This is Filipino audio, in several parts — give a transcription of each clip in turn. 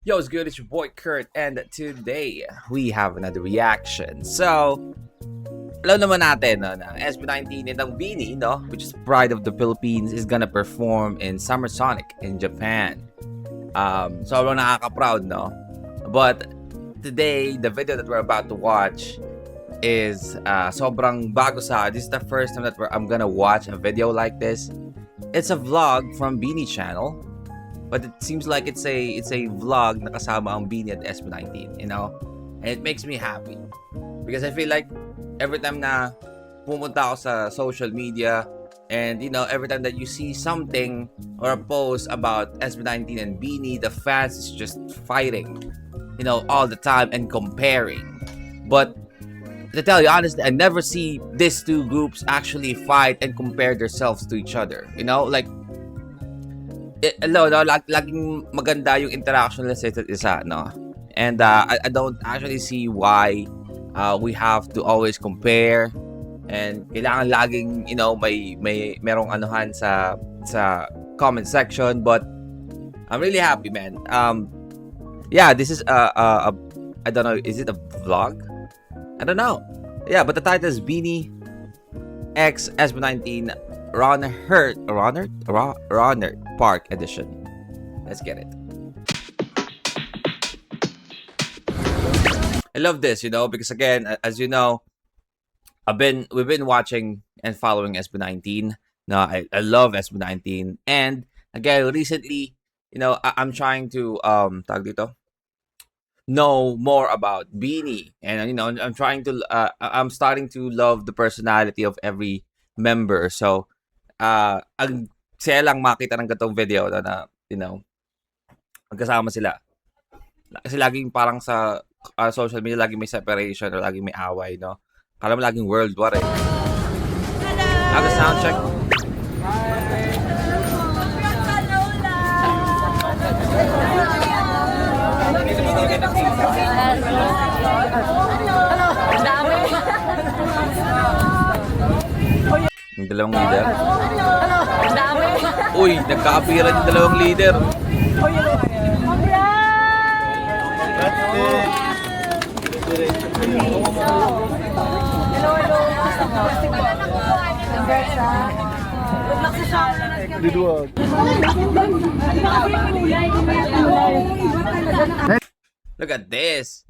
Yo, it's good? It's your boy Kurt, and today we have another reaction. So, alam naman natin no, na SB19 itong BINI, no, which is Pride of the Philippines, is gonna perform in Summer Sonic in Japan. Sobrang nakaka-proud, no? But today, the video that we're about to watch is sobrang bago sa. This is the first time that I'm gonna watch a video like this. It's a vlog from BINI channel. But it seems like it's a vlog na kasama ang BINI at SB19, you know? And it makes me happy. Because I feel like every time na pumunta ako sa social media and, you know, every time that you see something or a post about SB19 and BINI, the fans is just fighting, you know, all the time and comparing. But to tell you honestly, I never see these two groups actually fight and compare themselves to each other. You know, like, laging maganda yung interaction nila sa isa't isa, no? And I don't actually see why we have to always compare and kailangan laging, you know, merong anuhan sa comment section. But I'm really happy, man. Yeah, this is I don't know, is it a vlog? I don't know. Yeah, but the title is BINI X SB19 Ronner Park Edition. Let's get it. I love this, you know, because again, as you know, we've been watching and following SB19. No, I love SB19, and again, recently, you know, I'm trying to tag dito, know more about BINI, and you know, I'm starting to love the personality of every member. So ang saya lang makita ng gatong video na you know, magkasama sila. Kasi laging parang sa social media, laging may separation or laging may away, no? Kala mo laging world war eh. Have a sound check. Yung dalawang leader. Uy, nagkaapiran yung dalawang leader. Look at this.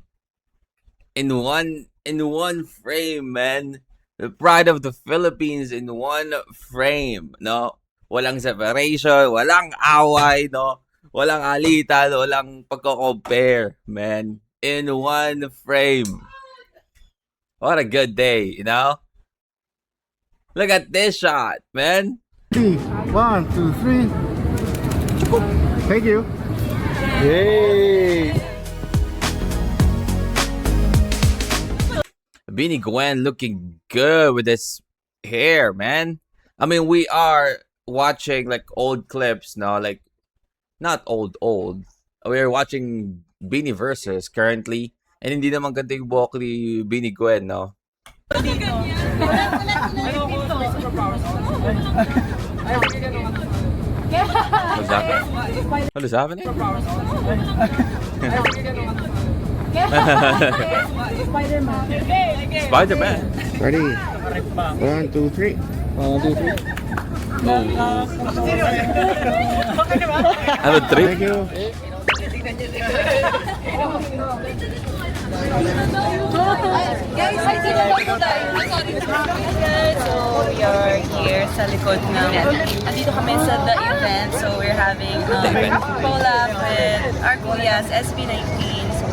In one frame, man. The pride of the Philippines in one frame, no? Walang separation, walang away, no? Walang alitan, walang pagko-compare, man. In one frame. What a good day, you know? Look at this shot, man. 1, 2, 3. Thank you. Yay! BINI Gwen looking good with this hair, man. I mean, we are watching like old clips, no? Like, not old. We're watching BINI versus currently. And hindi naman ganito yung buhok ni BINI Gwen, no? What is happening? Spider-Man. Ready? 1, 2, 3. 1, 2, 3. Ano, trip? Thank you. Guys, ay sino lang po tayo? So, we are here sa likod ng... Andito kami sa the event. So, we're having collab with our kuyas, SB19. So,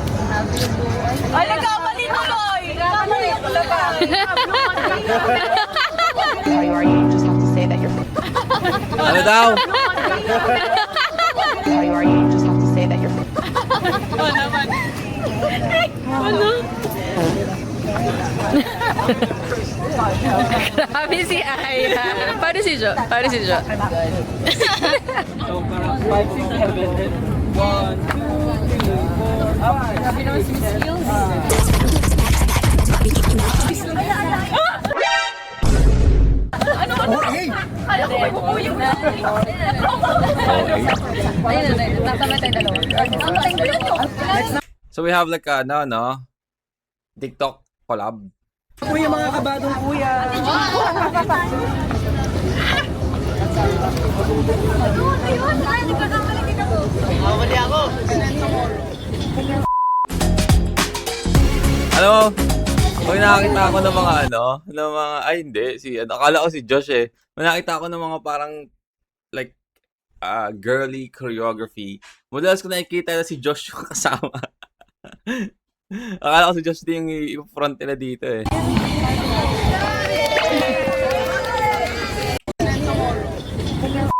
ay, nagkamali tuloy! Nagkamali tuloy ba? How you are, you just have to say that you're Ano daw? how you are, you just have to say that you're Oh, naman. Ano? Grabe si Aya. Paano si Jo? Paano si Jo? Grabe naman si skills. Ano? Alam ko may bubuyog na. Ayun na, tatama tayo dalawa. So we have like no TikTok collab. Kuya, mga kabadong kuya. Alam mo, pag nakakita ako ng mga ng mga, ay hindi, akala ko si Josh eh. Pag nakita ako ng mga parang, like, girly choreography, madalas ko nakikita na si Josh yung kasama. Akala ko si Josh din yung front nila dito eh.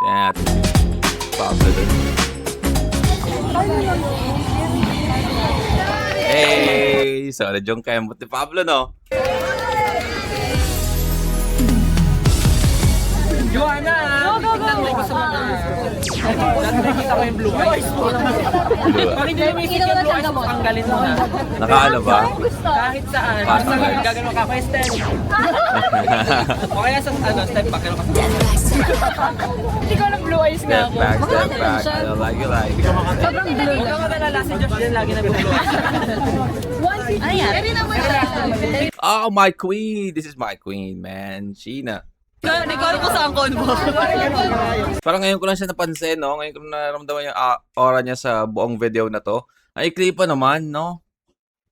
Yan, Pablo dun. Hey! Solid yung kembot ni Pablo, no? Joanna! Go! Nakikita ko yung blue eyes mo. Pag hindi mo isip yung blue eyes mo, tanggalin mo na. Nakaano ba? Kahit saan. Basta gagano ka, may step. O kaya sa step back, gano'n ka sa Hindi ko alam blue eyes nga Step ako. back, step back. I don't like you like. Sobrang blue Huwag na. kang magalala, si Josh din lagi nag-blue eyes. Oh, my queen! This is my queen, man. Sheena. Hindi ko alam kung saan ko mo. Parang ngayon ko lang siya napansin, no? Ngayon ko na naramdaman yung aura niya sa buong video na to. Ay, ikli pa naman, no?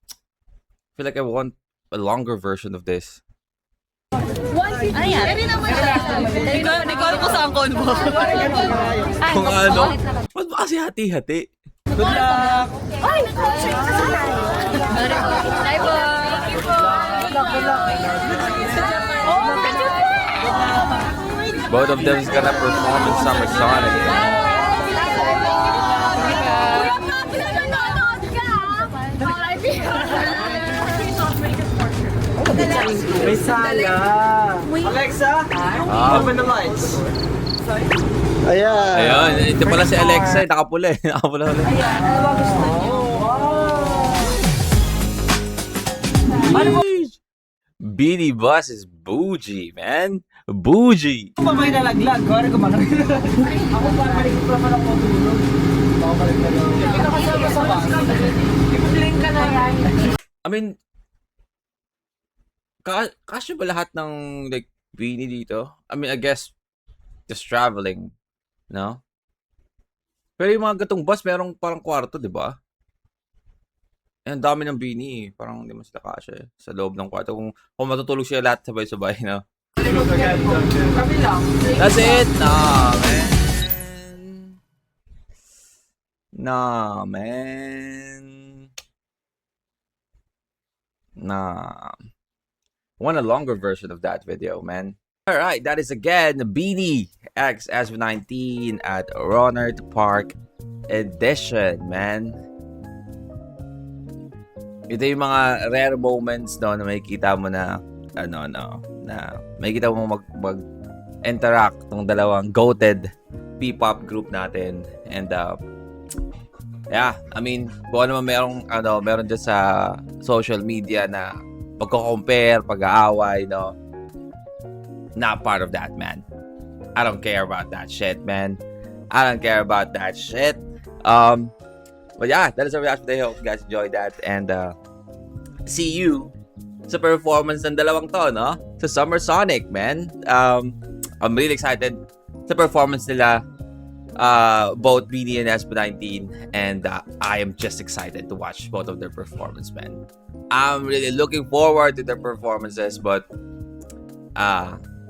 I feel like I want a longer version of this. Hindi ko alam kung saan ko mo. Kung ano, ba't ba kasi hati-hati? Good luck! Bye po. Both of them is gonna perform in Summer Sonic. May sala! Alexa! Open the lights! Ayun, ito pala si Alexa, nakapula eh. Nakapula ulit. Beanie Bus is bougie, man. Bougie. Kung pa may nalaglag, kung ko mga ako para malikot naman ako matulog. Ako balik na lang. I-blink ka na yan. I mean, kasya ba lahat ng like beanie dito? I mean, I guess just traveling, no? Pero yung mga gatong bus, merong parang kwarto, di ba? Ang dami ng beanie, parang hindi mo sila kasya eh, sa loob ng kwarto. Kung matutulog sila lahat sabay-sabay, no? Kami lang. That's it! Nah, man. Nah, man. Nah. Want a longer version of that video, man. Alright, that is again Beanie X SV19 at Ronald Park Edition, man. Ito yung mga rare moments no, na makikita mo na na makikita mo mag-interact ng dalawang goated P-pop group natin. And yeah, I mean, kung ano man meron dyan sa social media na pagko-compare, pag-aaway, no? Not part of that, man. I don't care about that shit, man. I don't care about that shit. But yeah, that is our reaction today. Hope you guys enjoyed that. And see you sa performance ng dalawang to, no? Sa Summer Sonic, man. I'm really excited sa performance nila, both Beanie and SV19. And I am just excited to watch both of their performance, man. I'm really looking forward to their performances, but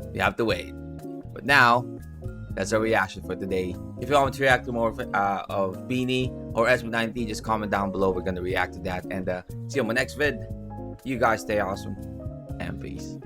you have to wait. But now, that's our reaction for today. If you want me to react to more of Beanie or SV19, just comment down below. We're gonna react to that. And see you on my next vid. You guys stay awesome and peace.